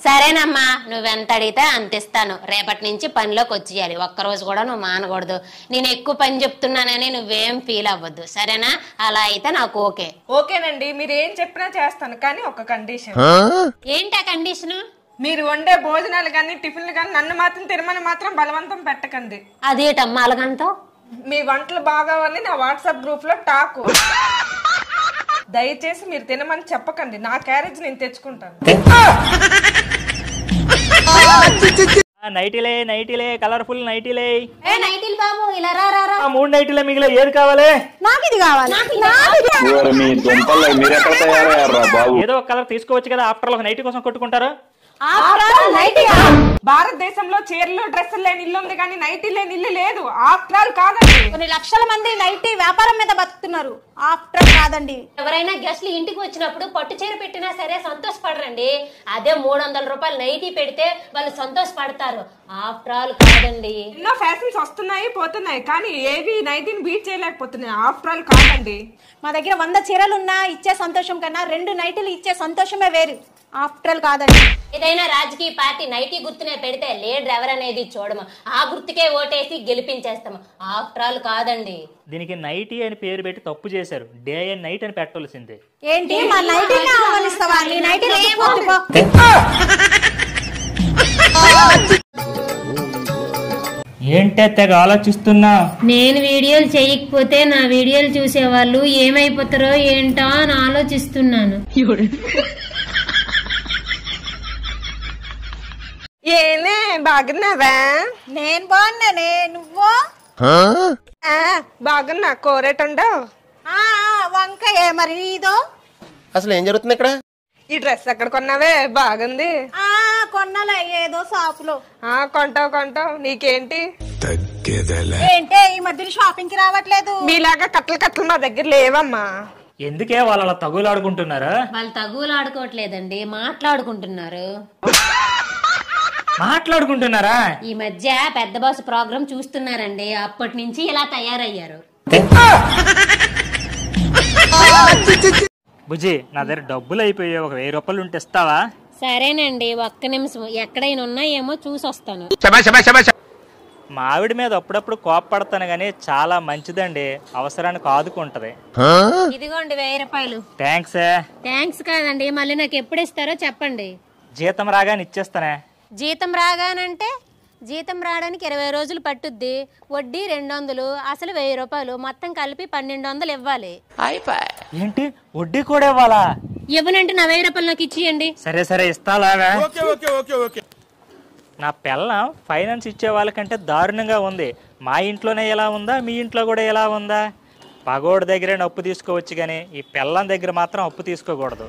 సరేనమ్మా, నువ్వెంత అడిగితే అంత ఇస్తాను. రేపటి నుంచి పనిలోకి వచ్చేయాలి. ఒక్కరోజు కూడా నువ్వు మానకూడదు. నేను ఎక్కువ పని చెప్తున్నానని నువ్వేం ఫీల్ అవ్వద్దు, సరేనా? అలా అయితే నాకు ఓకే. ఓకేనండి, మీరు ఏం చెప్పినా చేస్తాను, కానీ ఒక కండిషన్. ఏంటా కండిషన్? మీరు వండే భోజనాలు కానీ టిఫిన్లు కానీ నన్ను మాత్రం తినమని మాత్రం బలవంతం పెట్టకండి. అదేటమ్మా అలాగంతో? మీ వంటలు బాగావని నా వాట్సాప్ గ్రూప్ లో టాకు. దయచేసి మీరు తినమని చెప్పకండి, నా క్యారేజ్ నేను తెచ్చుకుంటాను. నైటీలే నైటీలే కలర్ఫుల్ నైటీలే. నైటీలు బాబు ఇలా రా. 3 నైటీలే మిగిలే, ఏది కావాలి? నాకు ఇది కావాలి. ఏదో ఒక కలర్ తీసుకోవచ్చు కదా, ఆఫ్టర్ ఒక నైటీ కోసం కొట్టుకుంటారు. భారతదేశంలో చీరలు డ్రెస్సులు లేని ఇల్లు ఉంది కానీ నైటీ లేని ఇల్లు లేదు. ఆఫ్టర్ ఆల్ కాదండి, కొన్ని లక్షల మంది నైటీ వ్యాపారం మీద బతుకుతున్నారు. ఆఫ్టర్ ఆల్ కాదండి. ఎవరైనా గెస్ట్లు ఇంటికి వచ్చినప్పుడు పట్టు చీర పెట్టినా సరే సంతోషపడరండి. అదే 300 రూపాయలు నైటీ పెడితే వాళ్ళు సంతోషపడతారు. ఆఫ్టర్ ఆల్ కాదండి. ఎన్నో ఫ్యాషన్స్ వస్తున్నాయి పోతున్నాయి కానీ ఏవి నైటీని బీట్ చేయలేకపోతున్నాయి. ఆఫ్టర్ ఆల్ కాదండి. మా దగ్గర 100 చీరలు ఉన్నా ఇచ్చే సంతోషం కన్నా 2 నైటీలు ఇచ్చే సంతోషమే వేరు. ఆఫ్టర్ ఆల్ కాదండి. ఏదైనా రాజకీయ పార్టీ నైటీ గుర్తునే పెడితే లీడర్ ఎవరనేది చూడము, ఆ గుర్తుకే ఓటేసి గెలిపించేస్తాము. ఆఫ్టర్ ఆల్ కాదండి. దీనికి నైటీ అని పేరు పెట్టి తప్పు చేశారు. డే అండ్ నైట్ అని పెట్టవలసిందే. ఏంటి మా నైటీని ఆహ్వానిస్తావా? నీ నైటీ ఏంటే తెగ ఆలోచిస్తున్నా? నేను వీడియోలు చేయకపోతే నా వీడియోలు చూసే వాళ్ళు ఏమైపోతారో ఏంటో అని ఆలోచిస్తున్నాను. ఏనే బాగున్నావా? నేను బాగున్నానే, నువ్వు? బాగున్నా. కోరేటుండవు వంకాయ మరి ఇదో. అసలు ఏం జరుగుతుంది ఇక్కడ? ఈ డ్రెస్ ఎక్కడ కొన్నావే? బాగుంది. కొన్నాలే ఏదో షాపులో. కొంటావు. నీకేంటి? ఏంటే ఈ మధ్యలో షాపింగ్ కి రావట్లేదు? మీలాగా కట్టలు మా దగ్గర లేవమ్మా. ఎందుకే వాళ్ళు తగులాడుకుంటున్నారా? వాళ్ళు తగులాడుకోవట్లేదండి, మాట్లాడుకుంటున్నారు. మాట్లాడుకుంటున్నారా? ఈ మధ్య పెద్ద బాస్ ప్రోగ్రామ్ చూస్తున్నారండి, అప్పటి నుంచి ఇలా తయారయ్యారు. బుజ్జి, నా దగ్గర డబ్బులు అయిపోయాయి, ఒక 1000 రూపాయలు ఉంటే ఇస్తావా? సరేనండి, ఒక్క నిమిషం. ఎక్కడైనా ఉన్నాయేమో చూసొస్తాను. మా ఆవిడ మీద అప్పుడప్పుడు కోపపడతాను గానీ చాలా మంచిదండి, అవసరానికి ఆదుకుంటది. ఇదిగోండి 1000 రూపాయలు. థ్యాంక్స్ కాదండి, మళ్ళీ నాకు ఎప్పుడు ఇస్తారో చెప్పండి. జీతం రాగానే ఇచ్చేస్తానే. జీతం రాగానంటే జీతం రావడానికి 20 రోజులు పట్టుద్ది. వడ్డీ 200, అసలు 1000 రూపాయలు, మొత్తం కలిపి 1200 ఇవ్వాలి. ఏంటి, వడ్డీ కూడా ఇవ్వాలా? ఇవ్వనంటే నా 1000 రూపాయలు నాకు ఇచ్చేయండి. సరే ఇస్తాలాగా. నా పిల్లం ఫైనాన్స్ ఇచ్చే వాళ్ళకంటే దారుణంగా ఉంది. మా ఇంట్లోనే ఎలా ఉందా, మీ ఇంట్లో కూడా ఎలా ఉందా? పగోడు దగ్గరే అప్పు తీసుకోవచ్చు కానీ ఈ పిల్లం దగ్గర మాత్రం అప్పు తీసుకోకూడదు.